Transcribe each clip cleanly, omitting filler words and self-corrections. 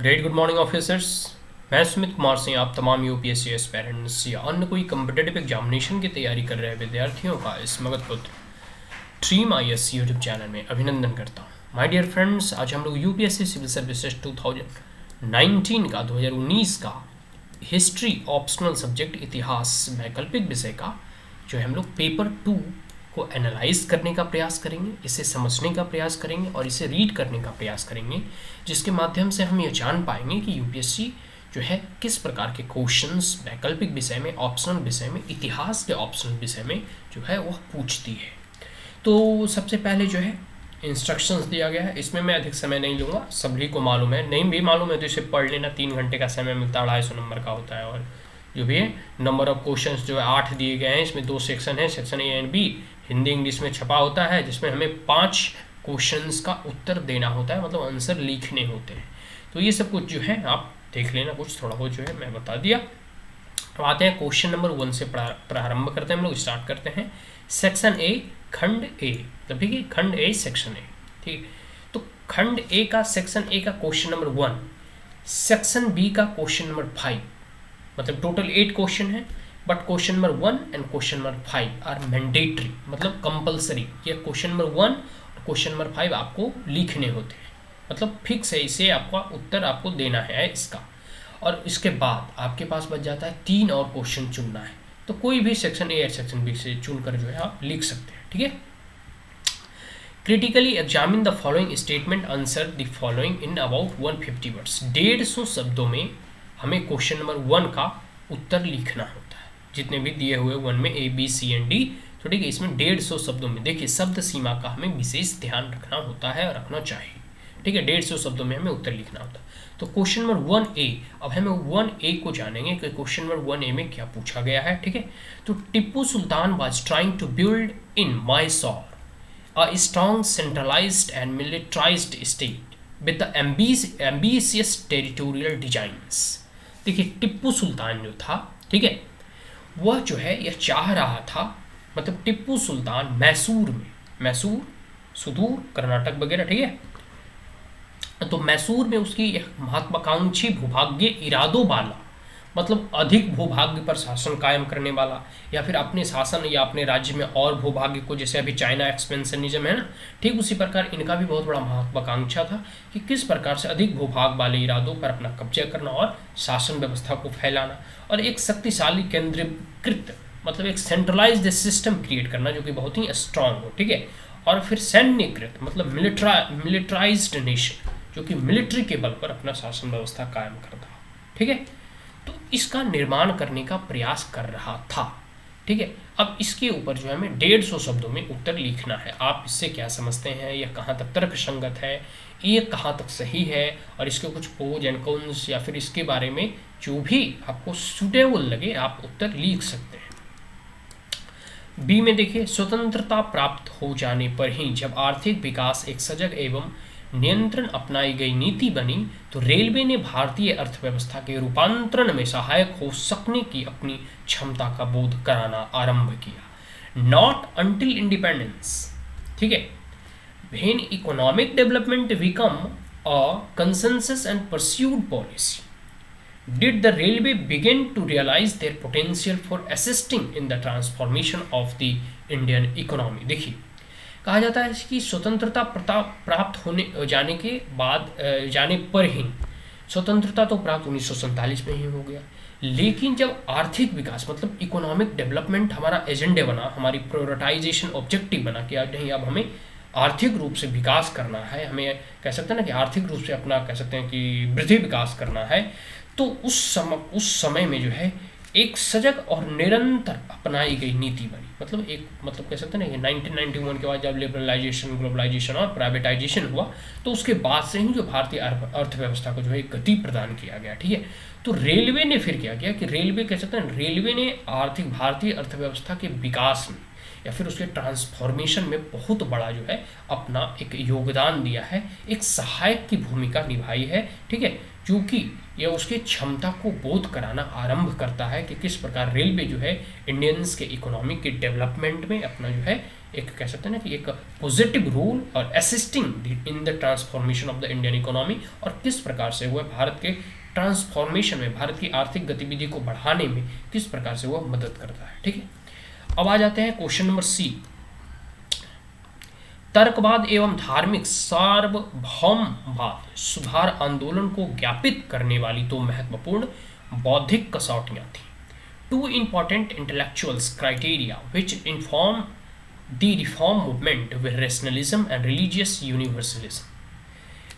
Great good morning officers. मैं सुमित कुमार सिंह आप तमाम यूपीएससी एस्पेरेंट्स या अन्य कोई कम्पिटेटिव एग्जामिनेशन की तैयारी कर रहे विद्यार्थियों का इस मगध पुत्र ड्रीम आईएएस यूट्यूब चैनल में अभिनंदन करता हूँ। माय डियर फ्रेंड्स, आज हम लोग यूपीएससी सिविल सर्विसेज 2019 का 2019 का हिस्ट्री ऑप्शनल सब्जेक्ट इतिहास वैकल्पिक विषय का जो है हम लोग पेपर 2 को एनालाइज करने का प्रयास करेंगे, इसे समझने का प्रयास करेंगे और इसे रीड करने का प्रयास करेंगे, जिसके माध्यम से हम ये जान पाएंगे कि यूपीएससी जो है किस प्रकार के क्वेश्चंस वैकल्पिक विषय में, ऑप्शनल विषय में, इतिहास के ऑप्शनल विषय में जो है वह पूछती है। तो सबसे पहले जो है इंस्ट्रक्शंस दिया गया है, इसमें मैं अधिक समय नहीं लूँगा, सभी को मालूम है, नहीं भी मालूम है तो इसे पढ़ लेना। 3 घंटे का समय मिलता है, 250 नंबर का होता है। और जो भी है नंबर ऑफ क्वेश्चंस जो है 8 दिए गए हैं, इसमें 2 सेक्शन है, section A and B, Hindi English में छपा होता है, जिसमें हमें 5 क्वेश्चंस का उत्तर देना होता है, मतलब आंसर लिखने होते हैं। तो ये सब कुछ जो है आप देख लेना, कुछ थोड़ा बहुत जो है मैं बता दिया। अब आते हैं क्वेश्चन नंबर 1 से प्रारंभ करते हैं, हम लोग स्टार्ट करते हैं। सेक्शन ए, खंड ए, तो ठीक है, खंड ए सेक्शन ए, ठीक है। तो खंड ए का सेक्शन ए का क्वेश्चन नंबर 1, सेक्शन बी का क्वेश्चन नंबर 5, मतलब टोटल 8 क्वेश्चन है, but question number 1 and question number 5 are mandatory, मतलब कंपलसरी। ये क्वेश्चन नंबर 1 और क्वेश्चन नंबर 5 आपको लिखने होते हैं, मतलब फिक्स है, इसे आपका उत्तर आपको देना है इसका। और इसके बाद आपके पास बच जाता है 3 और क्वेश्चन चुनना है, तो कोई भी सेक्शन ए या सेक्शन बी से चुनकर जो है आप लिख सकते हैं, ठीक है। Critically examine the following statement, answer the following in about 150 words. 150 शब्दों में हमें क्वेश्चन नंबर 1 का उत्तर लिखना होता है, जितने भी दिए हुए 1 में A B C and D. तो ठीक है, इसमें 150 शब्दों में देखिए शब्द सीमा का हमें विशेष ध्यान रखना होता है और रखना चाहिए, ठीक है। 150 शब्दों में हमें उत्तर लिखना होता है। तो क्वेश्चन नंबर 1A, अब हमें 1A को जानेंगे कि क्वेश्चन नंबर 1A में क्या पूछा गया है, ठीक है। तो Tipu Sultan was trying to build in Mysore a strong centralized and militarized state with the ambitious territorial designs। देखिए टिप्पू सुल्तान जो था, ठीक है, वह जो है यह चाह रहा था, मतलब टिप्पू सुल्तान मैसूर में, मैसूर सुदूर कर्नाटक वगैरह, ठीक है, तो मैसूर में उसकी एक महत्वाकांक्षी भूभाग्य इरादों वाला, मतलब अधिक भूभाग्य पर शासन कायम करने वाला, या फिर अपने शासन या अपने राज्य में और भूभाग्य को, जैसे अभी चाइना एक्सपेंशनिज्म है ना, ठीक उसी प्रकार इनका भी बहुत बड़ा महत्वाकांक्षा था कि किस प्रकार से अधिक भूभाग वाले इरादों पर अपना कब्जा करना और शासन व्यवस्था को फैलाना और एक शक्तिशाली केंद्रीकृत, मतलब एक सेंट्रलाइज्ड सिस्टम क्रिएट करना जो कि बहुत ही स्ट्रांग हो, ठीक है। और फिर सैन्यकृत, मतलब मिलिट्राइज्ड नेशन, जो कि मिलिट्री के बल पर अपना शासन व्यवस्था कायम करता, ठीक है। तो इसका निर्माण करने का प्रयास कर रहा था, ठीक है। अब इसके ऊपर जो है हमें 150 शब्दों में उत्तर लिखना है। आप इससे क्या समझते हैं, यह कहाँ तक तर्क संगत है, ये कहाँ तक सही है, और इसके कुछ प्रोज एंड कॉन्स या फिर इसके बारे में जो भी आपको सूटेबल लगे आप उत्तर लिख सकते हैं। बी में देखिए, स्वतंत्रता प्राप्त हो जाने पर ही जब आर्थिक विकास एक सजग एवं नियंत्रण अपनाई गई नीति बनी, तो रेलवे ने भारतीय अर्थव्यवस्था के रूपांतरण में सहायक हो सकने की अपनी क्षमता का बोध कराना आरंभ किया। नॉट अंटिल इंडिपेंडेंस, ठीक है, when economic development become a consensus and pursued policy did the railway begin to realize their potential for assisting in the transformation of the Indian economy। देखिए कहा जाता है कि स्वतंत्रता प्राप्त होने जाने के बाद जाने पर ही, स्वतंत्रता तो प्राप्त 1947 में ही हो गया, लेकिन जब आर्थिक विकास मतलब इकोनॉमिक डेवलपमेंट हमारा एजेंडे बना, हमारी प्रायोरिटाइजेशन ऑब्जेक्टिव बना कि नहीं अब हमें आर्थिक रूप से विकास करना है, हमें कह सकते हैं ना कि आर्थिक रूप से अपना कह सकते हैं कि वृद्धि विकास करना है, तो उस समय में जो है एक सजग और निरंतर अपनाई गई नीति बनी, मतलब एक मतलब कह सकते हैं ना कि 1991 के बाद जब लिबरलाइजेशन, ग्लोबलाइजेशन और प्राइवेटाइजेशन हुआ, तो उसके बाद से ही जो भारतीय अर्थव्यवस्था को जो है एक गति प्रदान किया गया, ठीक है। तो रेलवे ने फिर क्या किया कि रेलवे कह सकते हैं रेलवे ने भारतीय अर्थव्यवस्था के विकास में या फिर उसके ट्रांसफॉर्मेशन में बहुत बड़ा जो है अपना एक योगदान दिया है, एक सहायक की भूमिका निभाई है, ठीक है, क्योंकि यह उसकी क्षमता को बोध कराना आरंभ करता है कि किस प्रकार रेलवे जो है इंडियंस के इकोनॉमी के डेवलपमेंट में अपना जो है एक कह सकते हैं ना कि एक पॉजिटिव रोल और assisting in the transformation of the Indian economy, और किस प्रकार से वह भारत के ट्रांसफॉर्मेशन में, भारत की आर्थिक गतिविधि को बढ़ाने में किस प्रकार से वह मदद करता है। ठीक है, अब आ जाते हैं क्वेश्चन नंबर सी। तर्कवाद एवं धार्मिक सार्वभौमवाद सुधार आंदोलन को ज्ञापित करने वाली दो महत्वपूर्ण बौद्धिक कसौटियां थी। Two important intellectuals criteria which inform the reform movement with rationalism and religious universalism.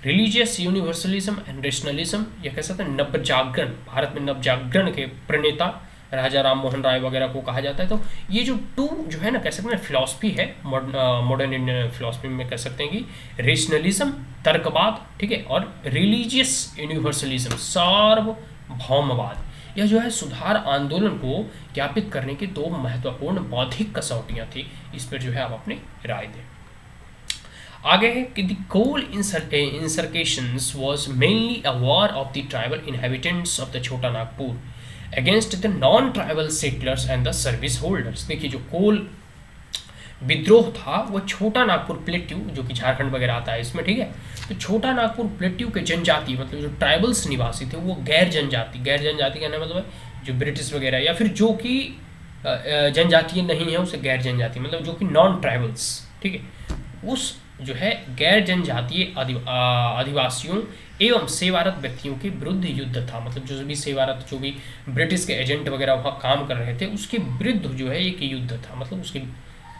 Religious universalism and rationalism, यह कह सकते हैं नवजागरण, भारत में नवजागरण के प्रणेता राजा राम मोहन राय वगैरह को कहा जाता है। तो ये जो टू जो है ना कह सकते हैं फिलॉसफी है मॉडर्न इंडियन फिलॉसफी में, कह सकते हैं कि रेशनलिज्म तर्कवाद, ठीक है, और रिलीजियस यूनिवर्सलिज्म सार्वभौमवाद, यह जो है सुधार आंदोलन को ज्ञापित करने की दो महत्वपूर्ण बौद्धिक कसौटियां थी। इस पर जो है आप अपनी राय दें। आगे है कि the Kol insurrections was mainly a war of the tribal inhabitants of the Chota Nagpur against the non tribal settlers and the service holders. देखिए जो कोल विद्रोह था वह छोटा नागपुर प्लेट्यू, जो कि झारखंड वगैरह आता है इसमें, ठीक है, तो छोटा नागपुर प्लेट्यू के जनजाति मतलब जो ट्राइबल्स निवासी थे वो गैर जनजाति कहने मतलब है जो ब्रिटिश वगैरह या फिर जो कि जनजातीय नहीं है उसे गैर जनजाति मतलब जो कि नॉन ट्राइबल्स, ठीक है, उस जो है गैर जनजातीय आदिवासियों एवं सेवारत व्यक्तियों के विरुद्ध युद्ध था। मतलब जो भी सेवारत, जो भी ब्रिटिश के एजेंट वगैरह वहाँ काम कर रहे थे उसके विरुद्ध जो है एक युद्ध था, मतलब उसके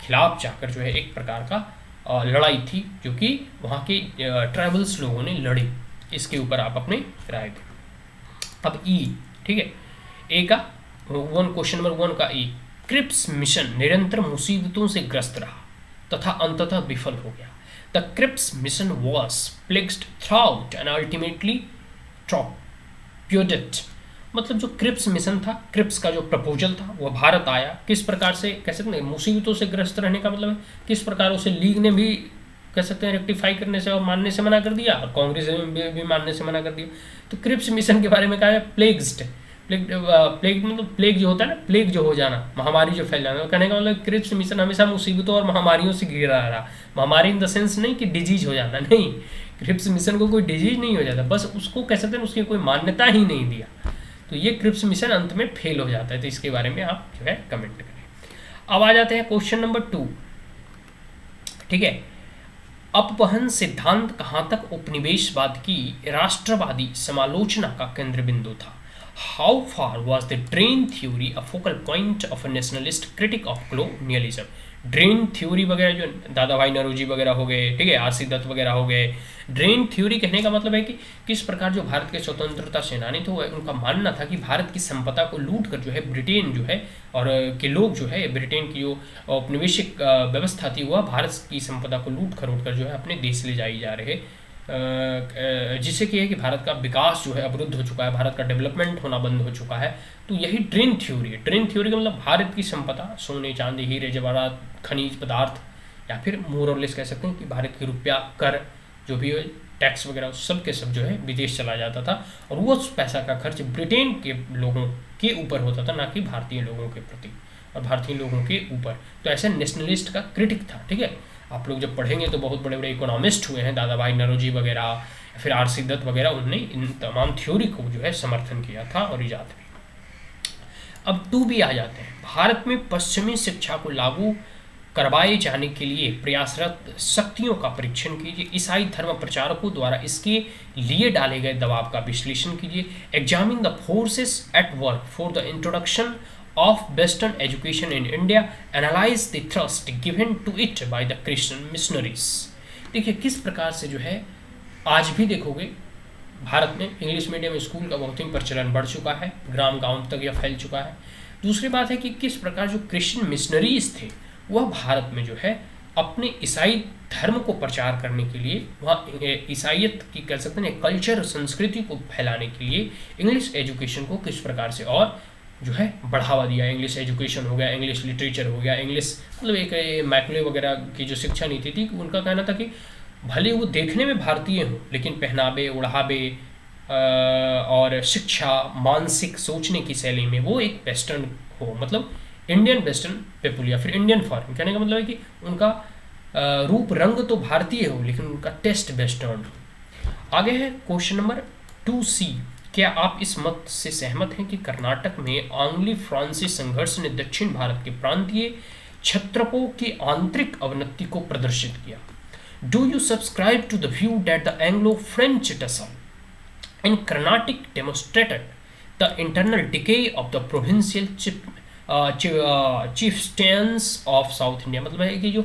खिलाफ जाकर जो है एक प्रकार का लड़ाई थी जो कि वहाँ के ट्राइबल्स लोगों ने लड़ी। इसके ऊपर आप अपने राय दें। अब ई, ठीक है, ए का क्वेश्चन नंबर 1 का ई, क्रिप्स मिशन निरंतर मुसीबतों से ग्रस्त रहा तथा अंततः विफल हो गया। The Cripps mission was plagued throughout and ultimately torpedoed. मतलब जो क्रिप्स मिशन था, क्रिप्स का जो प्रपोजल था वह भारत आया, किस प्रकार से कह सकते हैं मुसीबतों से ग्रस्त रहने का मतलब है किस प्रकार उसे लीग ने भी कह सकते हैं रेक्टिफाई करने से और मानने से मना कर दिया और कांग्रेस ने भी मानने से मना कर दिया। तो क्रिप्स मिशन के बारे में कहा है प्लेग्ड, प्लेग मतलब प्लेग जो होता है ना, प्लेग जो हो जाना, महामारी जो फैल जाना, कहने का मतलब क्रिप्स मिशन हमेशा मुसीबतों और महामारियों से घिरा रहा। महामारी इन द सेंस नहीं कि डिजीज हो जाना, नहीं, क्रिप्स मिशन को कोई डिजीज नहीं हो जाता, बस उसको कह सकते हैं उसकी कोई मान्यता ही नहीं दिया, तो ये क्रिप्स मिशन अंत में फेल हो जाता है। तो इसके बारे में आप जो है कमेंट करें। अब आ जाते हैं क्वेश्चन नंबर 2, ठीक है, अपवहन सिद्धांत कहाँ तक उपनिवेशवाद की राष्ट्रवादी समालोचना का केंद्र बिंदु था। How far was the drain theory a focal point of a nationalist critic of colonialism. Drain theory वगैरह जो दादा भाई नौरोजी वगैरह हो गए, ठीक है, आर.सी. दत्त वगैरह हो गए। ड्रेन थ्योरी कहने का मतलब है कि किस प्रकार जो भारत के स्वतंत्रता सेनानी थे उनका मानना था कि भारत की संपदा को लूट कर जो है ब्रिटेन जो है और के लोग जो है ब्रिटेन की जो औपनिवेशिक व्यवस्था थी वह भारत की संपदा को लूट खरोट कर जो है अपने देश ले जाई जा रहे, जिससे कि है कि भारत का विकास जो है अवरुद्ध हो चुका है, भारत का डेवलपमेंट होना बंद हो चुका है। तो यही ड्रेन थ्योरी है। ड्रेन थ्योरी का मतलब भारत की संपदा, सोने चांदी हीरे जवाहरात खनिज पदार्थ, या फिर मोर और लेस कह सकते हैं कि भारत की रुपया कर जो भी टैक्स वगैरह सब के सब जो है विदेश चला जाता था और वो पैसा का खर्च ब्रिटेन के लोगों के ऊपर होता था, ना कि भारतीय लोगों के प्रति और भारतीय लोगों के ऊपर। तो ऐसे नेशनलिस्ट का क्रिटिक था, ठीक है। आप लोग जब पढ़ेंगे तो बहुत बड़े बड़े इकोनॉमिस्ट हुए हैं, दादा भाई नौरोजी वगैरह या फिर आर.सी. दत्त वगैरह, उनने इन तमाम थ्योरी को जो है समर्थन किया था और ईजाद भी। अब 2 भी आ जाते हैं। भारत में पश्चिमी शिक्षा को लागू करवाए जाने के लिए प्रयासरत शक्तियों का परीक्षण कीजिए। ईसाई धर्म प्रचारकों द्वारा इसके लिए डाले गए दबाव का विश्लेषण कीजिए। Examine the forces at work for the introduction of Western education in India, analyze the thrust given to it by the Christian missionaries। देखिए किस प्रकार से जो है आज भी देखोगे भारत में इंग्लिश मीडियम स्कूल का बहुत ही प्रचलन बढ़ चुका है, ग्राम गांव तक यह फैल चुका है। दूसरी बात है कि किस प्रकार जो क्रिश्चियन मिशनरीज थे वह भारत में जो है अपने ईसाई धर्म को प्रचार करने के लिए, वहाँ ईसाइयत की कह सकते हैं कल्चर संस्कृति को फैलाने के लिए इंग्लिश एजुकेशन को किस प्रकार से और जो है बढ़ावा दिया। इंग्लिश एजुकेशन हो गया, इंग्लिश लिटरेचर हो गया, इंग्लिश मतलब एक मैकले वगैरह की जो शिक्षा नीति थी, उनका कहना था कि भले वो देखने में भारतीय हों लेकिन पहनावे ओढ़ावे और शिक्षा, मानसिक सोचने की शैली में वो एक वेस्टर्न हो, मतलब इंडियन वेस्टर्न पीपुल या फिर इंडियन फॉरेन। कहने का मतलब है कि उनका रूप रंग तो भारतीय हो लेकिन उनका टेस्ट वेस्टर्न हो। आगे है क्वेश्चन नंबर 2C। क्या आप इस मत से सहमत हैं कि कर्नाटक में आंग्ली फ्रांसी संघर्ष ने दक्षिण भारत के प्रांतीय क्षत्रपों की आंतरिक अवनति को प्रदर्शित किया? Do you subscribe to the view that the Anglo French tussle in Carnatic demonstrated the internal decay of the provincial chieftains of South India? मतलब है कि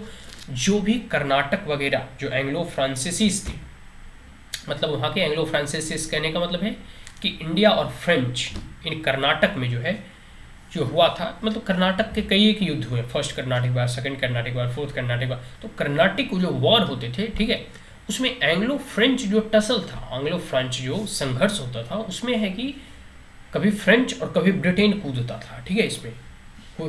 जो भी कर्नाटक वगैरह जो एंग्लो फ्रांसीसीज थे, मतलब वहाँ के एंग्लो फ्रांसीसीज कहने का मतलब है कि इंडिया और फ्रेंच इन कर्नाटक में जो है जो हुआ था, मतलब कर्नाटक के कई एक युद्ध हुए, फर्स्ट कर्नाटिक वार, सेकंड कर्नाटिक वार, फोर्थ कर्नाटिक वार। तो कर्नाटिक जो वॉर होते थे, ठीक है, उसमें एंग्लो फ्रेंच जो टसल था, एंग्लो फ्रेंच जो संघर्ष होता था, उसमें है कि कभी फ्रेंच और कभी ब्रिटेन कूदता था, ठीक है। इसमें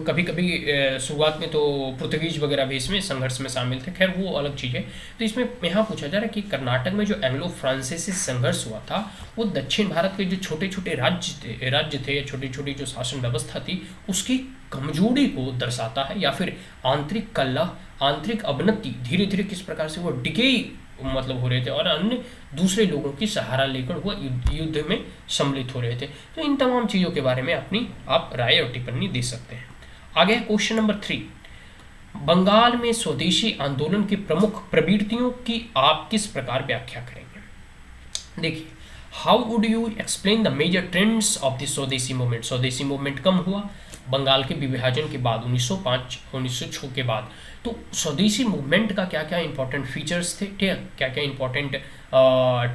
कभी कभी शुरुआत में तो पुर्तगीज वगैरह भी इसमें संघर्ष में शामिल थे, खैर वो अलग चीज़ है। तो इसमें यहाँ पूछा जा रहा है कि कर्नाटक में जो एंग्लो फ्रांसीसी संघर्ष हुआ था वो दक्षिण भारत के जो छोटे छोटे राज्य थे या छोटी छोटी जो शासन व्यवस्था थी उसकी कमजोरी को दर्शाता है, या फिर आंतरिक कलह, आंतरिक अवनति, धीरे धीरे किस प्रकार से वो डिके मतलब हो रहे थे और अन्य दूसरे लोगों की सहारा लेकर वो युद्ध में सम्मिलित हो रहे थे। तो इन तमाम चीज़ों के बारे में अपनी आप राय और टिप्पणी दे सकते हैं। आगे है क्वेश्चन नंबर 3। बंगाल में स्वदेशी आंदोलन की प्रमुख प्रवृत्तियों की आप किस प्रकार व्याख्या करेंगे? देखिए, how would you explain the major trends of the Swadeshi movement? Swadeshi movement कम हुआ बंगाल के विभाजन के बाद, 1905-1906 के बाद। तो स्वदेशी मूवमेंट का क्या क्या इंपॉर्टेंट फीचर्स थे, ठीक है, क्या क्या इंपॉर्टेंट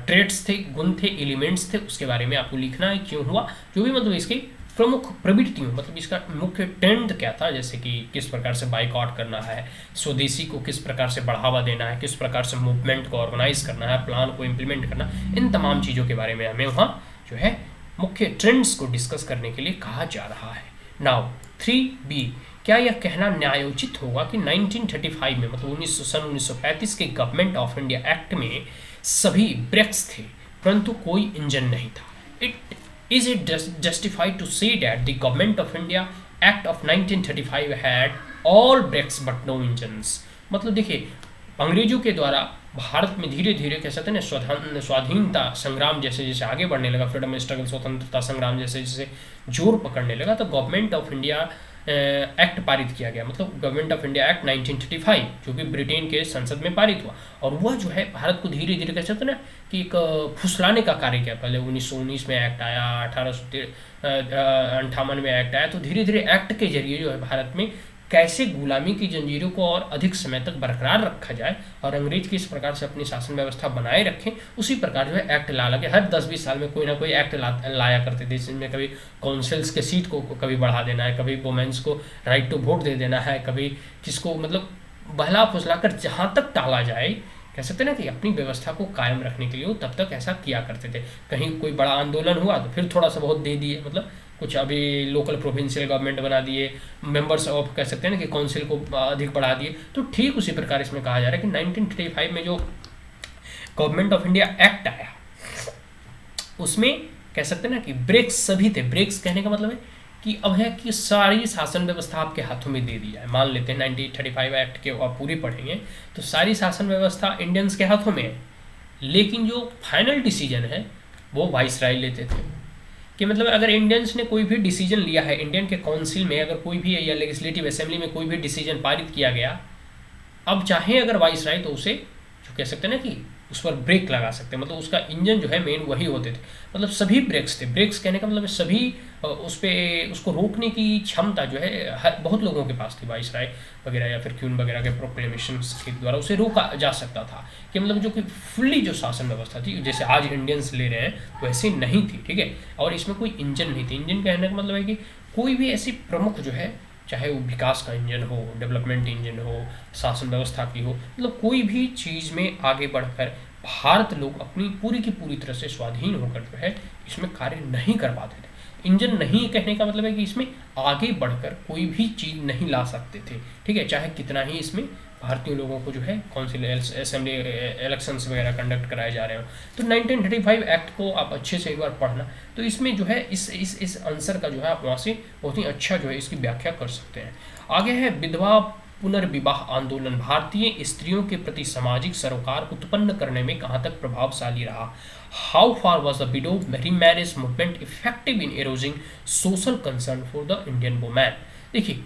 ट्रेड्स थे, गुण थे, एलिमेंट्स थे, उसके बारे में आपको लिखना है, क्यों हुआ, जो भी मतलब इसके प्रमुख प्रवृत्तियों, मतलब इसका मुख्य ट्रेंड क्या था, जैसे कि किस प्रकार से बाइकआउट करना है, स्वदेशी को किस प्रकार से बढ़ावा देना है, किस प्रकार से मूवमेंट को ऑर्गेनाइज करना है, प्लान को इम्प्लीमेंट करना, इन तमाम चीज़ों के बारे में हमें वहाँ जो है मुख्य ट्रेंड्स को डिस्कस करने के लिए कहा जा रहा है। नाउ 3B, क्या यह कहना न्यायोचित होगा कि 1935 में, मतलब 1935 के गवर्नमेंट ऑफ इंडिया एक्ट में सभी ब्रेक्स थे परंतु कोई इंजन नहीं था? Is it justified to say that the Government of India Act of 1935 had all brakes but no engines? मतलब देखिए, अंग्रेजों के द्वारा भारत में धीरे धीरे कह सकते हैं ना स्वाधीनता संग्राम जैसे जैसे आगे बढ़ने लगा, फ्रीडम स्ट्रगल, स्वतंत्रता संग्राम जैसे जैसे जोर पकड़ने लगा, तो गवर्नमेंट ऑफ इंडिया एक्ट पारित किया गया, मतलब गवर्नमेंट ऑफ इंडिया एक्ट 1935, जो कि ब्रिटेन के संसद में पारित हुआ। और वह जो है भारत को धीरे धीरे कह सकते हैं ना कि एक फुसलाने का कार्य किया। पहले 1919 में एक्ट आया, 1858 में एक्ट आया, तो धीरे धीरे एक्ट के जरिए जो है भारत में कैसे गुलामी की जंजीरों को और अधिक समय तक बरकरार रखा जाए और अंग्रेज किस प्रकार से अपनी शासन व्यवस्था बनाए रखें, उसी प्रकार जो है एक्ट ला लगे हर 10-20 साल में कोई ना कोई एक्ट लाया करते थे, जिसमें कभी काउंसिल्स के सीट को कभी बढ़ा देना है, कभी वुमेन्स को राइट टू वोट दे देना है, कभी किसको मतलब बहला फुसला कर जहाँ तक टाला जाए, कह सकते हैं ना कि अपनी व्यवस्था को कायम रखने के लिए वो तब तक ऐसा किया करते थे। कहीं कोई बड़ा आंदोलन हुआ तो फिर थोड़ा सा बहुत दे दिए, मतलब कुछ अभी लोकल प्रोविंशियल गवर्नमेंट बना दिए, मेंबर्स ऑफ कह सकते हैं ना कि काउंसिल को अधिक बढ़ा दिए। तो ठीक उसी प्रकार इसमें कहा जा रहा है कि 1935 में जो गवर्नमेंट ऑफ इंडिया एक्ट आया उसमें कह सकते हैं ना कि ब्रेक्स सभी थे। ब्रेक्स कहने का मतलब है कि अब है कि सारी शासन व्यवस्था आपके हाथों में दे दी जाए। मान लेते हैं 1935 एक्ट के आप पूरी पढ़ेंगे तो सारी शासन व्यवस्था इंडियंस के हाथों में है, लेकिन जो फाइनल डिसीजन है वो वाइसराय लेते थे। कि मतलब अगर इंडियंस ने कोई भी डिसीजन लिया है, इंडियन के काउंसिल में अगर कोई भी या लेजिस्लेटिव असेंबली में कोई भी डिसीजन पारित किया गया, अब चाहे अगर वाइसराय तो उसे जो कह सकते हैं ना कि उस पर ब्रेक लगा सकते हैं, मतलब उसका इंजन जो है मेन वही होते थे। मतलब सभी ब्रेक्स थे। ब्रेक्स कहने का मतलब सभी उस पर उसको रोकने की क्षमता जो है बहुत लोगों के पास थी। वाइसराय वगैरह या फिर क्यून वगैरह के प्रोक्लेमेशन के द्वारा उसे रोका जा सकता था। कि मतलब जो कि फुल्ली जो शासन व्यवस्था थी जैसे आज इंडियंस ले रहे हैं वैसे नहीं थी, ठीक है। और इसमें कोई इंजन नहीं थी। इंजन कहने का मतलब है कि कोई भी ऐसी प्रमुख जो है, चाहे वो विकास का इंजन हो, डेवलपमेंट इंजन हो, शासन व्यवस्था की हो, मतलब कोई भी चीज़ में आगे बढ़कर भारत लोग अपनी पूरी की पूरी तरह से स्वाधीन होकर जो है इसमें कार्य नहीं कर पाते थे। इंजन नहीं कहने का मतलब है कि इसमें आगे बढ़कर कोई भी चीज़ नहीं ला सकते थे, ठीक है, चाहे कितना ही इसमें भारतीय लोगों को जो है काउंसिल असेंबली इलेक्शंस वगैरह कंडक्ट कराए जा रहे हो। तो 1935 एक्ट को आप अच्छे से एक बार पढ़ना, तो इसमें जो है इस आंसर का जो है आप वहाँ से बहुत ही अच्छा जो है इसकी व्याख्या कर सकते हैं। आगे है विधवा पुनर्विवाह आंदोलन भारतीय स्त्रियों के प्रति सामाजिक सरोकार उत्पन्न करने में कहाँ तक प्रभावशाली रहा। How far was the widow remarriage movement effective in arousing social concern for the Indian women. देखिए,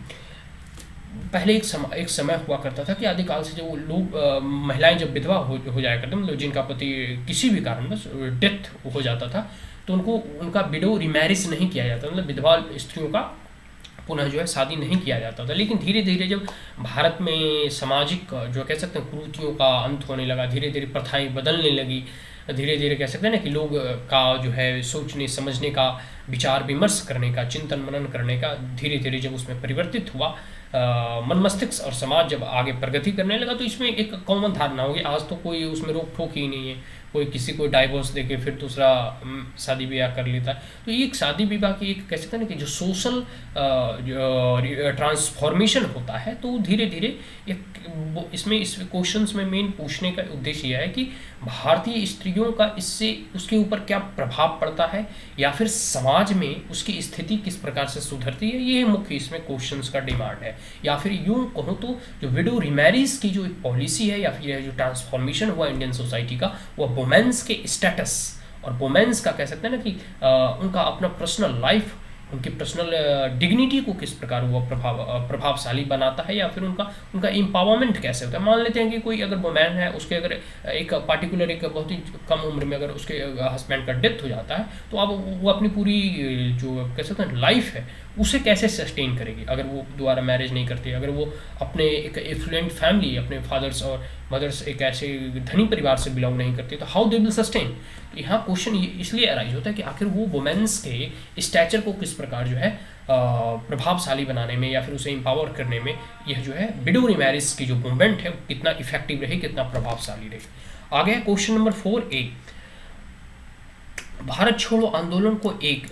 पहले एक समय हुआ करता था कि आदिकाल से जो लोग महिलाएं जब विधवा हो जाया करते, मतलब जिनका पति किसी भी कारण बस डेथ हो जाता था, तो उनका विडो रीमैरिज नहीं किया जाता, मतलब विधवा स्त्रियों का पुनः जो है शादी नहीं किया जाता था। लेकिन धीरे धीरे जब भारत में सामाजिक जो कह सकते हैं कुरीतियों का अंत होने लगा, धीरे धीरे प्रथाएं बदलने लगी, धीरे धीरे कह सकते हैं ना कि लोग का जो है सोचने समझने का, विचार विमर्श करने का, चिंतन मनन करने का धीरे धीरे जब उसमें परिवर्तित हुआ, मन मस्तिष्क और समाज जब आगे प्रगति करने लगा, तो इसमें एक कॉमन धारणा होगी। आज तो कोई उसमें रोक टोक ही नहीं है, कोई किसी को डाइवोर्स देके फिर दूसरा शादी ब्याह कर लेता है। तो ये एक शादी विवाह की एक कह सकते हैं ना कि जो सोशल ट्रांसफॉर्मेशन होता है, तो धीरे धीरे इसमें इस क्वेश्चंस में मेन पूछने का उद्देश्य यह है कि भारतीय स्त्रियों का इससे उसके ऊपर क्या प्रभाव पड़ता है, या फिर समाज में उसकी स्थिति किस प्रकार से सुधरती है। ये मुख्य इसमें क्वेश्चंस का डिमांड है। या फिर यूँ कहूँ तो जो विडो रिमैरिज की जो एक पॉलिसी है, या फिर जो ट्रांसफॉर्मेशन हुआ इंडियन सोसाइटी का, वह वुमेन्स के स्टेटस और वुमेन्स का कह सकते हैं ना कि उनका अपना पर्सनल लाइफ, उनकी पर्सनल डिग्निटी को किस प्रकार वो प्रभावशाली बनाता है, या फिर उनका एम्पावरमेंट कैसे होता है। मान लेते हैं कि कोई अगर वुमेन है, उसके अगर एक पार्टिकुलर एक बहुत ही कम उम्र में अगर उसके हस्बैंड का डेथ हो जाता है, तो अब वो अपनी पूरी जो कह सकते हैं लाइफ है उसे कैसे सस्टेन करेगी अगर वो दोबारा मैरिज नहीं करती। अगर वो अपने एक एफ्लुएंट फैमिली, अपने फादर्स और मदर्स एक ऐसे धनी परिवार से बिलोंग नहीं करती, तो हाउ दे विल सस्टेन। तो यहाँ क्वेश्चन इसलिए अराइज होता है कि आखिर वो वुमेन्स के स्टैचर को किस प्रकार जो है प्रभावशाली बनाने में, या फिर उसे एम्पावर करने में यह जो है विडो रिमैरिज की जो मूवमेंट है कितना इफेक्टिव रही, कितना प्रभावशाली रही। आगे है क्वेश्चन नंबर 4A, भारत छोड़ो आंदोलन को एक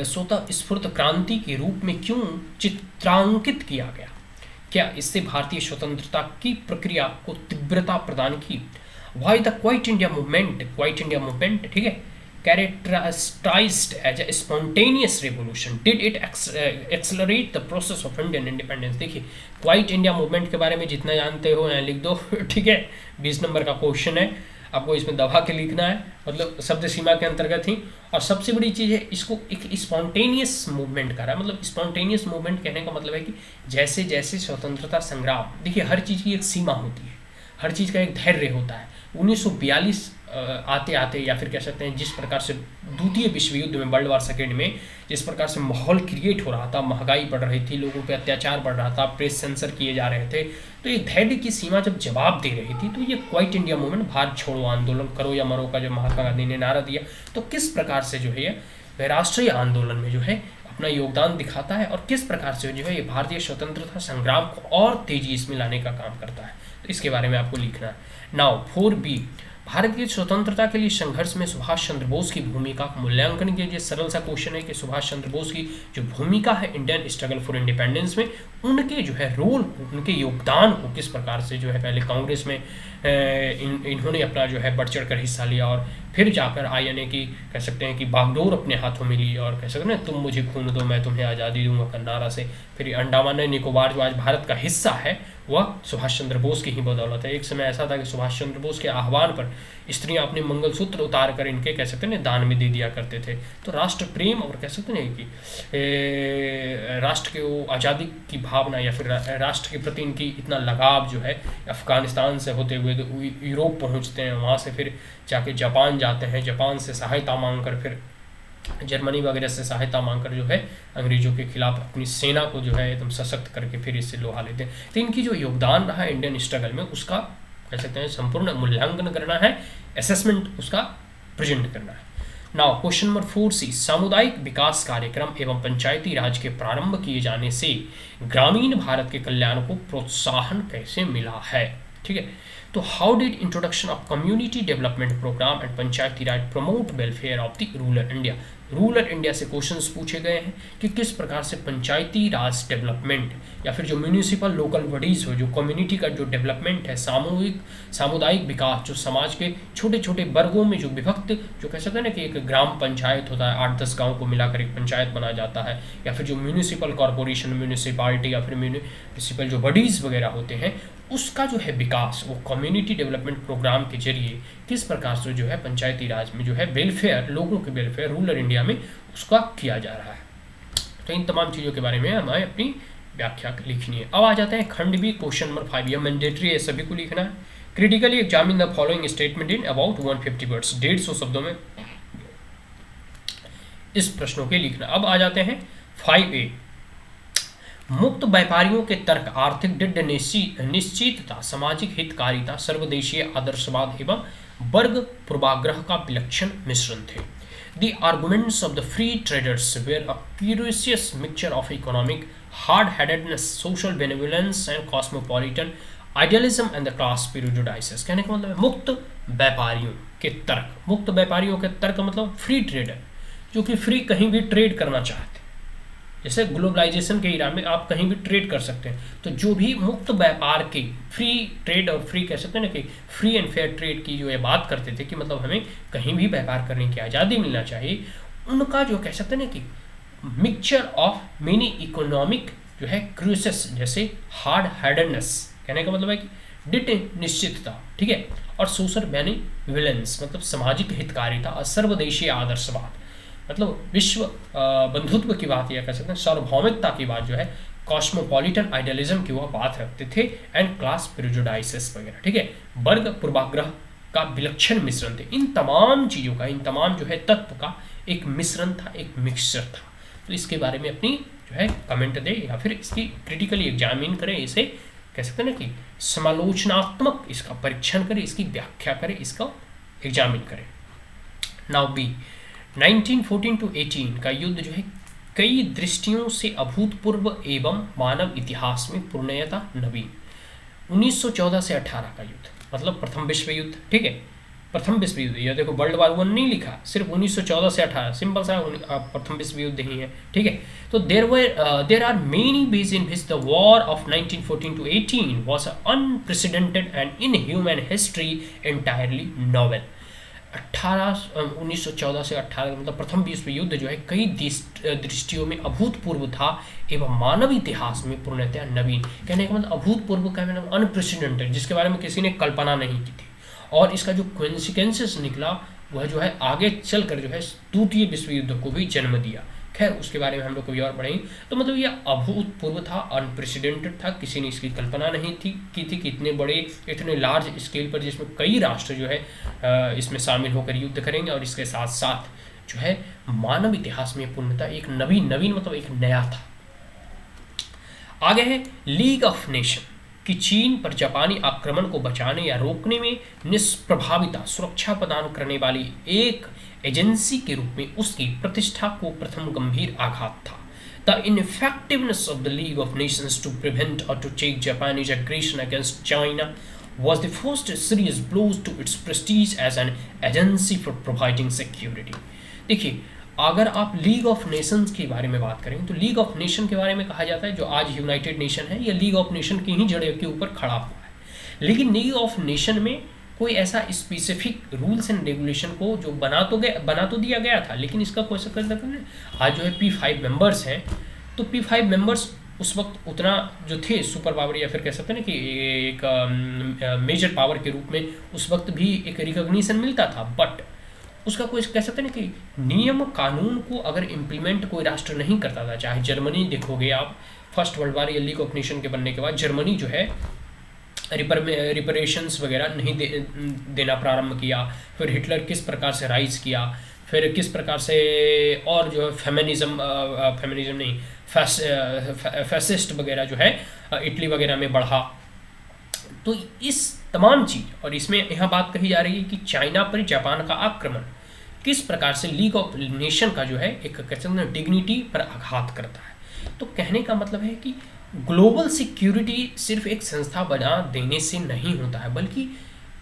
स्वतः स्फूर्त क्रांति के रूप में क्यों चित्रांकित किया गया। क्या इससे भारतीय स्वतंत्रता की प्रक्रिया को तीव्रता प्रदान की। Why the quit India movement, ठीक है, characterised as a spontaneous revolution, did it accelerate the process of Indian independence. देखिए, क्वाइट इंडिया मूवमेंट के बारे में जितना जानते हो यहाँ लिख दो, ठीक है, 20 नंबर का क्वेश्चन है, आपको इसमें दबा के लिखना है, मतलब शब्द सीमा के अंतर्गत ही। और सबसे बड़ी चीज़ है, इसको एक स्पॉन्टेनियस मूवमेंट करा, मतलब स्पॉन्टेनियस मूवमेंट कहने का मतलब है कि जैसे जैसे स्वतंत्रता संग्राम, देखिए हर चीज़ की एक सीमा होती है, हर चीज़ का एक धैर्य होता है। 1942 आते आते, या फिर कह सकते हैं जिस प्रकार से द्वितीय विश्व युद्ध में, वर्ल्ड वॉर सेकेंड में जिस प्रकार से माहौल क्रिएट हो रहा था, महंगाई बढ़ रही थी, लोगों पे अत्याचार बढ़ रहा था, प्रेस सेंसर किए जा रहे थे, तो ये धैर्य की सीमा जब जवाब दे रही थी, तो ये क्वाइट इंडिया मूवमेंट, भारत छोड़ो आंदोलन, करो या मरो का जो महात्मा गांधी ने नारा दिया, तो किस प्रकार से जो है वह राष्ट्रीय आंदोलन में जो है अपना योगदान दिखाता है, और किस प्रकार से जो है ये भारतीय स्वतंत्रता संग्राम को और तेजी इसमें लाने का काम करता है। तो इसके बारे में आपको लिखना है। नाउ 4B, भारत की स्वतंत्रता के लिए संघर्ष में सुभाष चंद्र बोस की भूमिका का मूल्यांकन कीजिए। सरल सा क्वेश्चन है कि सुभाष चंद्र बोस की जो भूमिका है इंडियन स्ट्रगल फॉर इंडिपेंडेंस में, उनके जो है रोल, उनके योगदान को किस प्रकार से जो है पहले कांग्रेस में इन्होंने अपना जो है बढ़ चढ़ कर हिस्सा लिया, और फिर जाकर INA की कह सकते हैं कि बागडोर अपने हाथों में ली, और कह सकते हैं तुम मुझे खून दो मैं तुम्हें आज़ादी दूंगा का नारा से फिर अंडमान निकोबार जो आज भारत का हिस्सा है वह सुभाष चंद्र बोस की ही बदौलत है। एक समय ऐसा था कि सुभाष चंद्र बोस के आह्वान पर स्त्रियां अपने मंगलसूत्र उतार कर इनके कह सकते हैं दान में दे दिया करते थे। तो राष्ट्र प्रेम और कह सकते हैं कि राष्ट्र के वो आज़ादी की भावना, या फिर राष्ट्र के प्रति इनकी इतना लगाव जो है, अफगानिस्तान से होते हुए तो यूरोप पहुंचते हैं, वहाँ से फिर जाके जापान जाते हैं, जापान से सहायता मांगकर फिर जर्मनी वगैरह से सहायता मांगकर जो है अंग्रेजों के खिलाफ अपनी सेना को जो है एकदम सशक्त करके फिर इससे लोहा लेते हैं। तो इनकी जो योगदान रहा इंडियन स्ट्रगल में, उसका कह सकते हैं संपूर्ण मूल्यांकन करना है, असेसमेंट उसका प्रेजेंट करना है। नाउ क्वेश्चन नंबर 4C, सामुदायिक विकास कार्यक्रम एवं पंचायती राज के प्रारंभ किए जाने से ग्रामीण भारत के कल्याण को प्रोत्साहन कैसे मिला है। ठीक है। तो how did introduction of community development programme and Panchayati Raj promote welfare of the rural India. Rural India से क्वेश्चंस पूछे गए हैं कि किस प्रकार से पंचायती राज डेवलपमेंट या फिर जो म्यूनिसिपल लोकल बॉडीज हो, जो कम्युनिटी का जो डेवलपमेंट है, सामुदायिक विकास, जो समाज के छोटे छोटे वर्गों में जो विभक्त, जो कह सकते हैं ना कि एक ग्राम पंचायत होता है, 8-10 गाँव को मिलाकर एक पंचायत बनाया जाता है, या फिर जो म्यूनिसिपल कॉरपोरेशन, म्यूनिसिपालिटी या फिर म्यूनिसिपल जो बॉडीज वगैरह होते हैं, उसका जो है विकास वो कम्युनिटी डेवलपमेंट प्रोग्राम के जरिए किस प्रकार से जो है पंचायती राज में जो है वेलफेयर, लोगों के वेलफेयर रूरल इंडिया में उसका किया जा रहा है। तो इन तमाम चीज़ों के बारे में हमें अपनी व्याख्या लिखनी है। अब आ जाते हैं खंड बी, क्वेश्चन नंबर 5। यह मैंडेटरी है, सभी को लिखना है। Critically examine the following statement in about 150 words, 150 शब्दों में इस प्रश्नों के लिखना। अब आ जाते हैं 5A, मुक्त व्यापारियों के तर्क आर्थिक दृढ़ निश्चितता, सामाजिक हितकारिता, सर्वदेशीय आदर्शवाद एवं वर्ग पूर्वाग्रह का विलक्षण मिश्रण थे। The arguments of the free traders were a curious mixture of economic hard-headedness, social benevolence and cosmopolitan idealism and the class prejudices। कहने का मतलब है मुक्त व्यापारियों के तर्क। मुक्त व्यापारियों के तर्क मतलब फ्री ट्रेडर, जो कि फ्री कहीं भी ट्रेड करना चाहते हैं। जैसे ग्लोबलाइजेशन के इरा में आप कहीं भी ट्रेड कर सकते हैं, तो जो भी मुक्त व्यापार के फ्री ट्रेड और फ्री कह सकते हैं ना कि फ्री एंड फेयर ट्रेड की जो ये बात करते थे कि मतलब हमें कहीं भी व्यापार करने की आज़ादी मिलना चाहिए, उनका जो कह सकते हैं ना कि मिक्सचर ऑफ मेनी इकोनॉमिक जो है क्रूसेस, जैसे हार्ड हेडेडनेस, कहने का मतलब है कि डिट निश्चितता, ठीक है, और सोशल बेनिवोलेंस मतलब सामाजिक हितकारिता, और सर्वदेशीय आदर्शवाद मतलब विश्व बंधुत्व की बात, या कह सकते हैं सार्वभौमिकता की बात जो है, कॉस्मोपॉलिटन आइडियलिज्म की वह बात रखते थे, एंड क्लास प्रेजुडाइसेस वगैरह, ठीक है, वर्ग पूर्वाग्रह का विलक्षण मिश्रण थे। इन तमाम चीज़ों का, इन तमाम जो है तत्व का एक मिश्रण था, एक मिक्सचर था। तो इसके बारे में अपनी जो है कमेंट दे, या फिर इसकी क्रिटिकली एग्जामिन करें, इसे कह सकते हैं ना कि समालोचनात्मक इसका परीक्षण करें, इसकी व्याख्या करें, इसका एग्जामिन करें। नाउ बी, 1914 to 18 का युद्ध जो है कई दृष्टियों से अभूतपूर्व एवं मानव इतिहास में पूर्णतः नवीन। 1914 से 18 का युद्ध मतलब प्रथम विश्व युद्ध, ठीक है, प्रथम विश्व युद्ध। यह देखो वर्ल्ड वार 1 नहीं लिखा, सिर्फ 1914 से 18 सिंपल सा प्रथम विश्व युद्ध ही है, ठीक है। तो there are many ways in which the war of 1914 to 18 was unprecedented and inhuman history entirely novel। 1914 से 18 मतलब प्रथम विश्व युद्ध जो है कई दृष्टियों में अभूतपूर्व था एवं मानव इतिहास में पूर्णतः नवीन। कहने का मतलब अभूतपूर्व का मतलब अनप्रेसिडेंटेड, जिसके बारे में किसी ने कल्पना नहीं की थी, और इसका जो कॉन्सिक्वेंसेस निकला वह जो है आगे चलकर जो है द्वितीय विश्व युद्ध को भी जन्म दिया। खैर उसके बारे में हम लोग कभी और पढ़ेंगे। तो मतलब यह अभूतपूर्व था, अनप्रेसिडेंटेड था, किसी ने इसकी कल्पना नहीं थी कि इतने बड़े, इतने लार्ज स्केल पर, जिसमें कई राष्ट्र जो है इसमें शामिल होकर युद्ध करेंगे, और इसके साथ साथ जो है मानव इतिहास में पूर्णतः एक नवीन मतलब एक नया था। आगे है लीग ऑफ नेशन कि चीन पर जापानी आक्रमण को बचाने या रोकने में निष्प्रभाविता सुरक्षा प्रदान करने वाली एक एजेंसी के रूप में उसकी प्रतिष्ठा को प्रथम गंभीर आघात था। The ineffectiveness of the League of Nations to prevent or to check Japanese aggression against China was the first serious blows to its prestige as an agency for providing security। देखिए, अगर आप लीग ऑफ नेशंस के बारे में बात करें तो league of nation के बारे में कहा जाता है जो आज यूनाइटेड नेशन है, यह लीग ऑफ नेशन की ही जड़ के ऊपर खड़ा हुआ है। लेकिन लीग ऑफ नेशन में कोई ऐसा स्पेसिफिक रूल्स एंड रेगुलेशन को जो बना तो दिया गया था, लेकिन इसका कोई आज जो है P5 मेंबर्स हैं, तो P5 मेंबर्स उस वक्त उतना जो थे सुपर पावर, या फिर कह सकते हैं ना कि एक मेजर पावर के रूप में उस वक्त भी एक रिकॉग्निशन मिलता था, बट उसका कोई कह सकते हैं ना कि नियम कानून को अगर इम्प्लीमेंट कोई राष्ट्र नहीं करता था। चाहे जर्मनी देखोगे आप, फर्स्ट वर्ल्ड वार या लीग ऑफ नेशन के बनने के बाद जर्मनी जो है रिपरेशंस वगैरह नहीं देना प्रारंभ किया, फिर हिटलर किस प्रकार से राइज किया, फिर किस प्रकार से और जो है फेमिनिज्म नहीं फैसिस्ट वगैरह जो है इटली वगैरह में बढ़ा। तो इस तमाम चीज़, और इसमें यहाँ बात कही जा रही है कि चाइना पर जापान का आक्रमण किस प्रकार से लीग ऑफ नेशन का जो है एक कहते हैं डिग्निटी पर आघात करता है। तो कहने का मतलब है कि ग्लोबल सिक्योरिटी सिर्फ एक संस्था बना देने से नहीं होता है, बल्कि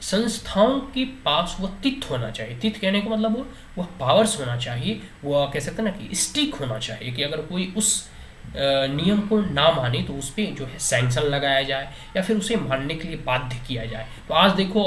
संस्थाओं के पास वो तिथ होना चाहिए। तिथ कहने का मतलब वो पावर्स होना चाहिए, वो कह सकते हैं ना कि स्टिक होना चाहिए, कि अगर कोई उस नियम को ना माने तो उस पर जो है सैंक्शन लगाया जाए या फिर उसे मानने के लिए बाध्य किया जाए। तो आज देखो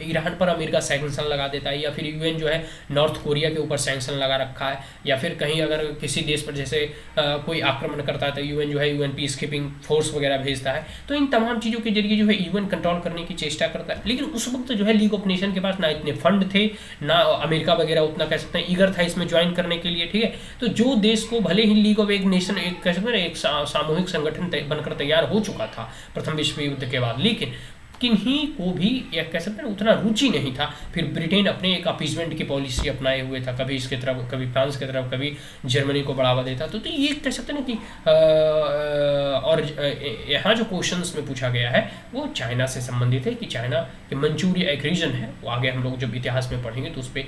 ईरान पर अमेरिका सैंक्शन लगा देता है, या फिर यूएन जो है नॉर्थ कोरिया के ऊपर सैंक्शन लगा रखा है, या फिर कहीं अगर किसी देश पर जैसे कोई आक्रमण करता है तो यूएन जो है यूएन पीस कीपिंग फोर्स वगैरह भेजता है। तो इन तमाम चीज़ों के जरिए जो है यूएन कंट्रोल करने की चेष्टा करता है। लेकिन उस वक्त जो है लीग ऑफ नेशन के पास ना इतने फंड थे, ना अमेरिका वगैरह उतना कह सकते हैं ईगर था इसमें ज्वाइन करने के लिए, ठीक है। तो जो देश को भले ही लीग ऑफ एक नेशन एक कह सकते हैं एक सामूहिक संगठन बनकर तैयार हो चुका था प्रथम विश्व युद्ध के बाद, लेकिन किन्हीं को भी या कह सकते हैं उतना रुचि नहीं था। फिर ब्रिटेन अपने एक अपीजमेंट की पॉलिसी अपनाए हुए था, कभी इसके तरफ कभी फ्रांस की तरफ कभी जर्मनी को बढ़ावा देता। तो ये कह सकते हैं कि और यहाँ जो क्वेश्चंस में पूछा गया है वो चाइना से संबंधित है, कि चाइना के मंचूरिया एक रीजन है, वो आगे हम लोग जब इतिहास में पढ़ेंगे तो उस पर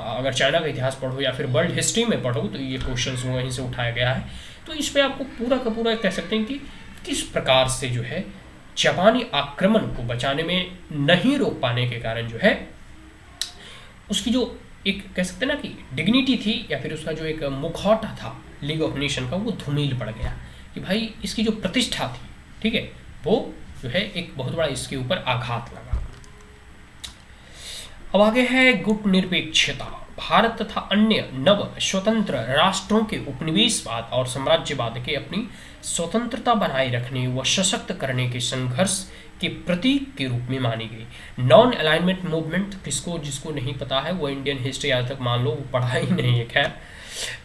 अगर चाइना का इतिहास पढ़ो या फिर वर्ल्ड हिस्ट्री में पढ़ो तो ये क्वेश्चन वहीं से उठाया गया है। तो इस पर आपको पूरा का पूरा कह सकते हैं कि किस प्रकार से जो है जापानी आक्रमण को बचाने में नहीं रोक पाने के कारण जो है उसकी जो एक कह सकते हैं ना कि डिग्निटी थी या फिर उसका जो एक मुखौटा था लीग ऑफ नेशन का, वो धूमिल पड़ गया कि भाई इसकी जो प्रतिष्ठा थी, ठीक है, वो जो है एक बहुत बड़ा इसके ऊपर आघात लगा। अब आगे है गुटनिरपेक्षता। भारत तथा अन्य नव स्वतंत्र राष्ट्रों के उपनिवेशवाद और साम्राज्यवाद के अपनी स्वतंत्रता बनाए रखने व सशक्त करने के संघर्ष के प्रतीक के रूप में मानी गई। नॉन अलाइनमेंट मूवमेंट किसको जिसको नहीं पता है वो इंडियन हिस्ट्री आज तक मान लो वो पढ़ा ही नहीं है। खैर,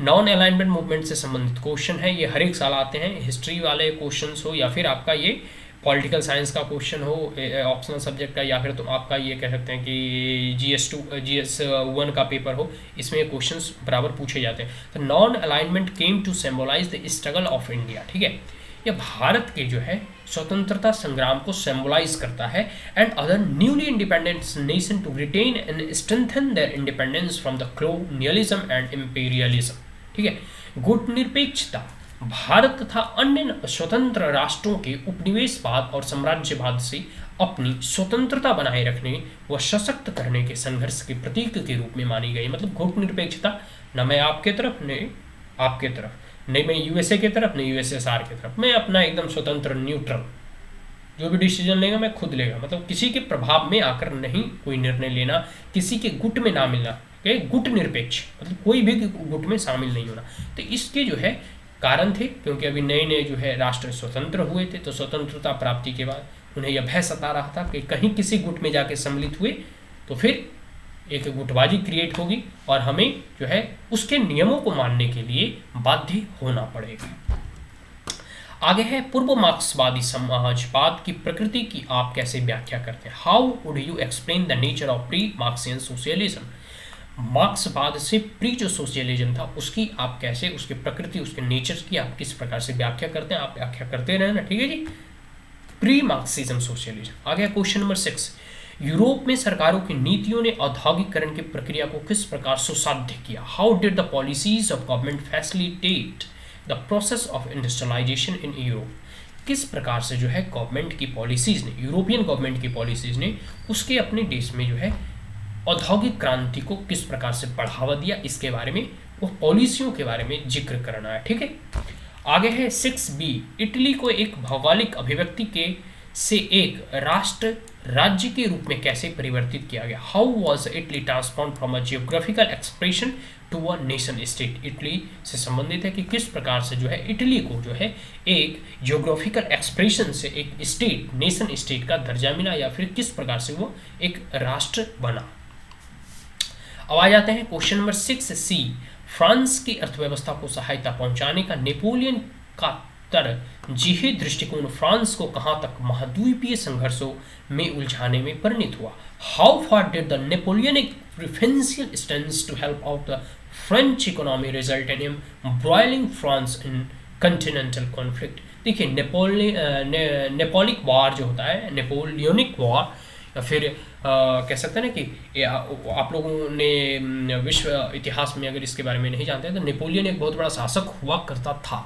नॉन अलाइनमेंट मूवमेंट से संबंधित क्वेश्चन है, ये हर एक साल आते हैं, हिस्ट्री वाले क्वेश्चन हो या फिर आपका ये पॉलिटिकल साइंस का क्वेश्चन हो ऑप्शनल सब्जेक्ट का, या फिर तो आपका ये कह सकते हैं कि GS1 का पेपर हो, इसमें क्वेश्चंस बराबर पूछे जाते हैं। तो non alignment came to symbolise the struggle of India, ठीक है, यह भारत के जो है स्वतंत्रता संग्राम को सिंबलाइज करता है and other newly independent nation to retain and strengthen their independence from the colonialism and imperialism, ठीक है। गुटनिरपेक्षता भारत तथा अन्य स्वतंत्र राष्ट्रों के उपनिवेशवाद और साम्राज्यवाद से अपनी स्वतंत्रता बनाए रखने व सशक्त करने के संघर्ष के प्रतीक के रूप में मानी गई। मतलब गुटनिरपेक्षता, न मैं आपके तरफ न आपके तरफ, नहीं मैं यूएसए की तरफ नहीं यूएसएसआर की तरफ, मैं अपना एकदम स्वतंत्र न्यूट्रल, जो भी डिसीजन लेगा मैं खुद लेगा, मतलब किसी के प्रभाव में आकर नहीं कोई निर्णय लेना, किसी के गुट में ना मिलना, गुट निरपेक्ष मतलब कोई भी गुट में शामिल नहीं होना। तो इसके जो है कारण थे, क्योंकि अभी नए नए जो है राष्ट्र स्वतंत्र हुए थे, तो स्वतंत्रता प्राप्ति के बाद उन्हें यह भय सता रहा था कि कहीं किसी गुट में जाके सम्मिलित हुए तो फिर एक गुटबाजी क्रिएट होगी और हमें जो है उसके नियमों को मानने के लिए बाध्य होना पड़ेगा। आगे है पूर्व मार्क्सवादी समाजवाद की प्रकृति की आप कैसे व्याख्या करते हैं? How would you explain the nature of pre Marxian socialism? मार्क्सवाद से प्री जो सोशलिज्म था उसकी आप कैसे, उसकी प्रकृति, उसके नेचर की आप किस प्रकार से व्याख्या करते हैं? आप व्याख्या करते रहे ना, ठीक है जी। Pre Marxism socialism. आगे क्वेश्चन नंबर 6, यूरोप में सरकारों की नीतियों ने औद्योगिकरण की प्रक्रिया को किस प्रकार सुसाध्य किया? How did the policies of government facilitate the process of industrialisation in Europe? किस प्रकार से जो है गवर्नमेंट की पॉलिसीज ने, यूरोपियन गवर्नमेंट की पॉलिसीज ने उसके अपने देश में जो है औद्योगिक क्रांति को किस प्रकार से बढ़ावा दिया, इसके बारे में, वो पॉलिसियों के बारे में जिक्र करना है, ठीक है। आगे है 6B, इटली को एक भौगोलिक अभिव्यक्ति के से एक राष्ट्र राज्य के रूप में कैसे परिवर्तित किया गया? How was Italy transform from a geographical expression to a nation state? Italy से संबंधित है कि किस प्रकार से जो है इटली को जो है एक जियोग्राफिकल एक्सप्रेशन से एक स्टेट, नेशन स्टेट का दर्जा मिला, या फिर किस प्रकार से वो एक राष्ट्र बना। अब आ जाते हैं क्वेश्चन नंबर 6C, फ्रांस की अर्थव्यवस्था को सहायता पहुंचाने का नेपोलियन का तरजीही दृष्टिकोण फ्रांस को कहां तक महाद्वीपीय संघर्षों में उलझाने में परिणत हुआ? How far did the Napoleonic preferential stance to help out the French economy result in broiling France in continental conflict? देखिए नेपोलिक वार जो होता है, नेपोलियनिक वार, या फिर कह सकते हैं ना कि आप लोगों ने विश्व इतिहास में अगर इसके बारे में नहीं जानते तो नेपोलियन एक बहुत बड़ा शासक हुआ करता था,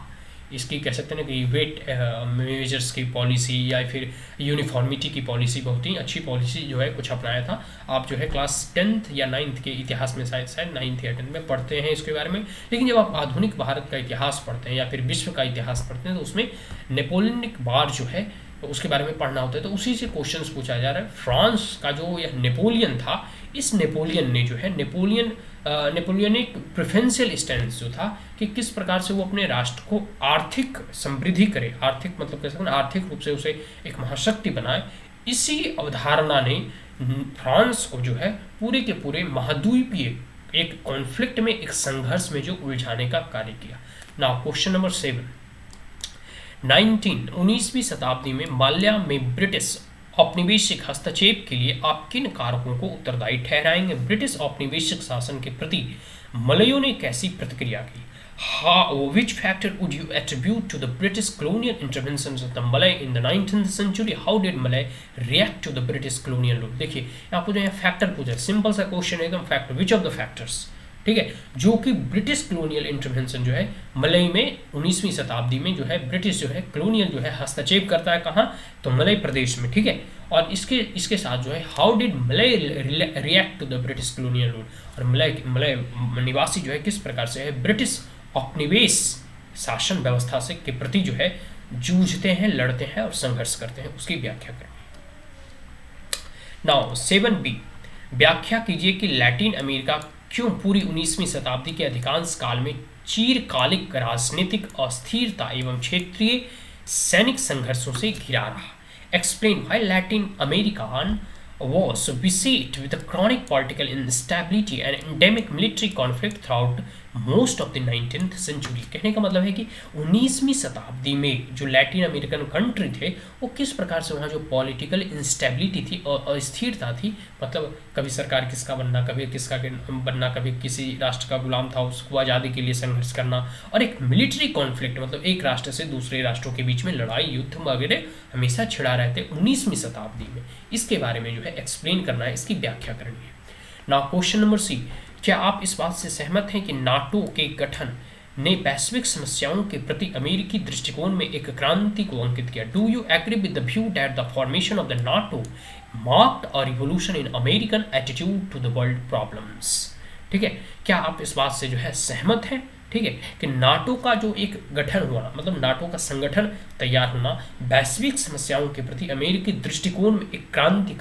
इसकी कह सकते हैं ना कि वेट मेजर्स की पॉलिसी या फिर यूनिफॉर्मिटी की पॉलिसी बहुत ही अच्छी पॉलिसी जो है कुछ अपनाया था। आप जो है क्लास 10th या 9th के इतिहास में शायद 9th या 10th में पढ़ते हैं इसके बारे में। लेकिन जब आप आधुनिक भारत का इतिहास पढ़ते हैं या फिर विश्व का इतिहास पढ़ते हैं तो उसमें नेपोलियनिक वार जो है उसके बारे में पढ़ना होता है। तो उसी से क्वेश्चंस पूछा जा रहा है। फ्रांस का जो यह नेपोलियन था, इस नेपोलियन ने जो है नेपोलियनिक प्रेफरेंशियल स्टैंड जो था कि किस प्रकार से वो अपने राष्ट्र को आर्थिक समृद्धि करे, आर्थिक मतलब कह सकते हैं आर्थिक रूप से उसे एक महाशक्ति बनाए। इसी अवधारणा ने फ्रांस को जो है पूरे के पूरे महाद्वीपीय एक कॉन्फ्लिक्ट में, एक संघर्ष में जो उलझाने का कार्य किया। नाउ क्वेश्चन नंबर 7, 19वीं शताब्दी में माल्या में ब्रिटिश औपनिवेशिक हस्तक्षेप के लिए आप किन कारकों को उत्तरदायी ठहराएंगे? ब्रिटिश औपनिवेशिक शासन के प्रति मलयों ने कैसी प्रतिक्रिया की? Which factor would you attribute to the British colonial interventions of the Malay in the 19th century? How did Malay react to the British colonial rule? देखिए यहाँ पूछे फैक्टर पूछा, सिंपल सा क्वेश्चन एकदम, factor which of the factors, ठीक है, जो कि ब्रिटिश कलोनियल इंटरवेंशन जो है मलय में 19वीं शताब्दी में जो है ब्रिटिश जो है कलोनियल जो है हस्तक्षेप करता है कहाँ, तो मलय प्रदेश में, ठीक है। और इसके साथ जो है how did Malay react to the British colonial rule, और मलय निवासी जो है किस प्रकार से है ब्रिटिश औपनिवेश शासन व्यवस्था से के प्रति जो है जूझते हैं, लड़ते हैं और संघर्ष करते हैं, उसकी व्याख्या करें। नाउ 7B, व्याख्या कीजिए कि लैटिन अमेरिका क्यों पूरी 19वीं शताब्दी के अधिकांश काल में चिरकालिक राजनीतिक अस्थिरता एवं क्षेत्रीय सैनिक संघर्षों से घिरा रहा। Explain why Latin America was beset with a chronic political instability and endemic military conflict throughout most of the 19th century। कहने का मतलब है कि 19वीं शताब्दी में जो लैटिन अमेरिकन कंट्री थे वो किस प्रकार से वहाँ जो पॉलिटिकल इंस्टेबिलिटी थी और अस्थिरता थी, मतलब कभी सरकार किसका बनना, कभी किसका बनना, कभी किसी राष्ट्र का गुलाम था उसको आज़ादी के लिए संघर्ष करना, और एक मिलिट्री कॉन्फ्लिक्ट मतलब एक राष्ट्र से दूसरे राष्ट्रों के बीच में लड़ाई युद्ध वगैरह हमेशा छिड़ा रहते 19वीं शताब्दी में। इसके बारे में जो है एक्सप्लेन करना है, इसकी व्याख्या करनी है। नाउ क्वेश्चन नंबर C, क्या आप इस बात से सहमत हैं कि नाटो के गठन ने वैश्विक समस्याओं के प्रति अमेरिकी दृष्टिकोण में एक क्रांति को अंकित किया? Do you agree with the view that the formation of the NATO marked a revolution in American attitude to the world problems? ठीक है, क्या आप इस बात से जो है सहमत हैं, ठीक है, कि नाटो का जो एक गठन होना मतलब नाटो का संगठन तैयार होना वैश्विक समस्याओं के प्रति अमेरिकी दृष्टिकोण में एक क्रांति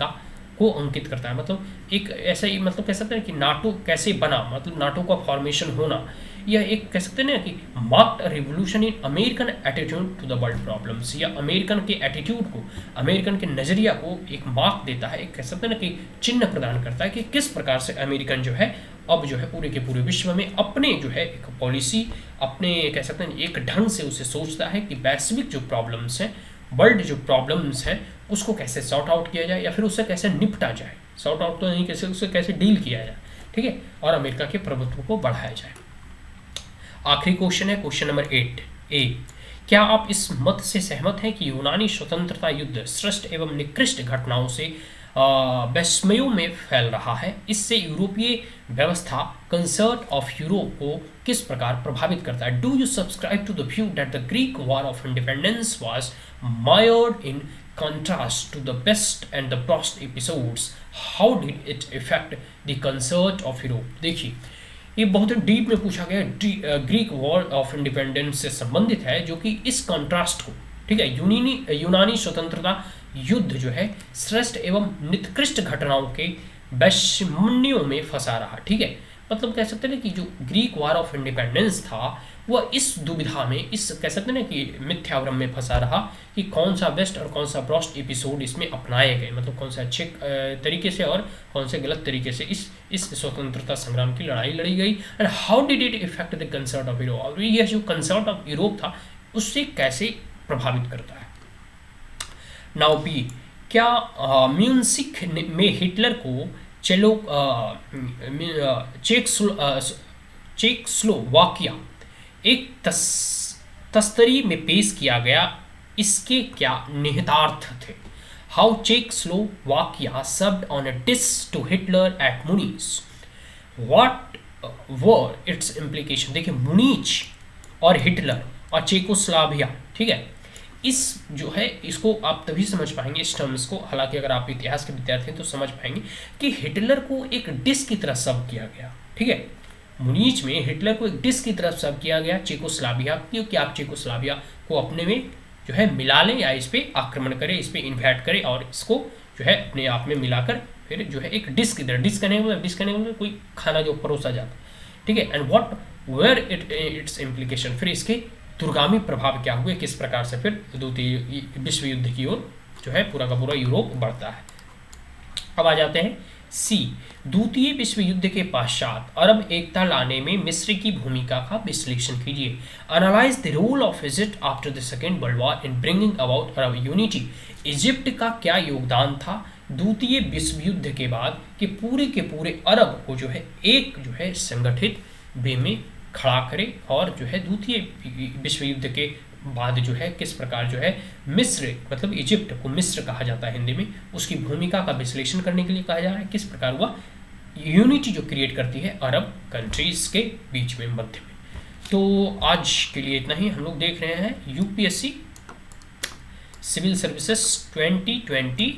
को अंकित करता है। मतलब एक ऐसा ही मतलब कह सकते हैं कि नाटो कैसे बना, मतलब नाटो का फॉर्मेशन होना यह एक कह सकते हैं ना कि marked revolution in American attitude to the world problems, या अमेरिकन के एटीट्यूड को, अमेरिकन के नज़रिया को एक मार्क देता है, एक कह सकते हैं ना कि चिन्ह प्रदान करता है कि किस प्रकार से अमेरिकन जो है अब जो है पूरे के पूरे विश्व में अपने जो है एक पॉलिसी, अपने कह सकते हैं एक ढंग से उसे सोचता है कि वैश्विक जो प्रॉब्लम्स हैं, वर्ल्ड जो प्रॉब्लम्स हैं उसको कैसे सॉर्ट आउट किया जाए या फिर उससे कैसे निपटा जाए, सॉर्ट आउट तो नहीं, कैसे उससे कैसे डील किया जाए, ठीक है, और अमेरिका के प्रभुत्व को बढ़ाया जाए। आखिरी क्वेश्चन है क्वेश्चन नंबर 8A, क्या आप इस मत से सहमत हैं कि यूनानी स्वतंत्रता युद्ध श्रेष्ठ एवं निकृष्ट घटनाओं से विस्मयों में फैल रहा है? इससे यूरोपीय व्यवस्था कंसर्ट ऑफ यूरोप को किस प्रकार प्रभावित करता है? Do you subscribe to the view that the Greek war of independence was mired in contrast to the best and the worst episodes? How did it affect the concert of Europe? देखिए ये बहुत deep में पूछा गया, Greek war of independence से संबंधित है, जो कि इस कॉन्ट्रास्ट को, ठीक है, यूनानी स्वतंत्रता युद्ध जो है श्रेष्ठ एवं निकृष्ट घटनाओं के वैषम्यों में फंसा रहा, ठीक है, मतलब कह सकते हैं कि जो ग्रीक वॉर ऑफ इंडिपेंडेंस था वह इस दुविधा में, इस कह सकते हैं कि मिथ्याभ्रम में फंसा रहा कि कौन सा बेस्ट और कौन सा वर्स्ट एपिसोड इसमें अपनाए गए, मतलब कौन से अच्छे तरीके से और कौन से गलत तरीके से इस स्वतंत्रता संग्राम की लड़ाई लड़ी गई, and how did it effect the concert of Europe, और यह जो कंसर्ट ऑफ यूरोप था उससे कैसे प्रभावित करता है। नाउ बी, क्या म्यूनिख में हिटलर को चेकोस्लोवाकिया एक तस्तरी में पेश किया गया, इसके क्या निहितार्थ थे? How Czechoslovakia served on a dish to Hitler at Munich, what were its implication? देखिए मुनीच और हिटलर और चेकोस्लाविया, ठीक है। इस जो है इसको आप तभी समझ पाएंगे इस टर्म्स को, हालांकि अगर आप इतिहास के विद्यार्थी हैं तो समझ पाएंगे कि हिटलर को एक डिश की तरह सर्व किया गया, ठीक है। मुनीच में हिटलर को एक डिश की तरफ सर्व किया गया चेकोस्लाविया, क्योंकि आप चेकोस्लाविया को अपने में जो है मिला लें या इस पर आक्रमण करें, इस पर इन्वाइट करें और इसको जो है अपने आप में मिलाकर फिर जो है एक डिश की तरह, डिश करने में कोई खाना जो परोसा जाता है, ठीक है। And what were its implication, फिर इसके दूरगामी प्रभाव क्या हुए, किस प्रकार से फिर द्वितीय विश्व युद्ध की ओर जो है पूरा का पूरा यूरोप बढ़ता है। अब आ जाते हैं सी, द्वितीय विश्व युद्ध के पश्चात अरब एकता लाने में मिस्र की भूमिका का विश्लेषण कीजिए। Analyse the role of Egypt after the second world war in bringing about Arab unity. Egypt का क्या योगदान था द्वितीय विश्व युद्ध के बाद कि पूरे अरब को जो है एक जो है संगठित वे में खड़ा करे, और जो है द्वितीय विश्व युद्ध के बाद जो है किस प्रकार जो है मिस्र, मतलब इजिप्ट को मिस्र कहा जाता है हिंदी में, उसकी भूमिका का विश्लेषण करने के लिए कहा जा रहा है, किस प्रकार वह यूनिटी जो क्रिएट करती है अरब कंट्रीज के बीच में, मध्य में। तो आज के लिए इतना ही। हम लोग देख रहे हैं यूपीएससी सिविल सर्विसेज 2019,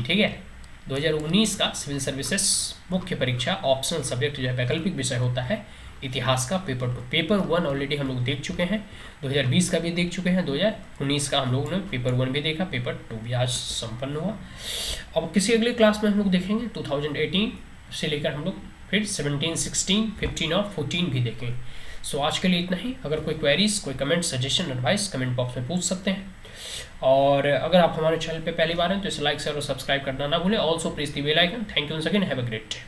ठीक है, 2019 का सिविल सर्विसेज मुख्य परीक्षा ऑप्शनल सब्जेक्ट जो है वैकल्पिक विषय होता है इतिहास का पेपर 2। पेपर 1 ऑलरेडी हम लोग देख चुके हैं, 2020 का भी देख चुके हैं, 2019 का हम लोगों ने पेपर 1 भी देखा, पेपर 2 भी आज संपन्न हुआ। अब किसी अगले क्लास में हम लोग देखेंगे 2018 से लेकर हम लोग फिर 17, 16, 15 और 14 भी देखेंगे। सो आज के लिए इतना ही। अगर कोई क्वेरीज, कोई comment, suggestion, advice comment box में पूछ सकते हैं, और अगर आप हमारे चैनल पे पहली बार हैं तो इसे लाइक, शेयर और सब्सक्राइब करना ना भूलें। Also press the bell icon. Thank you once again, have a great day.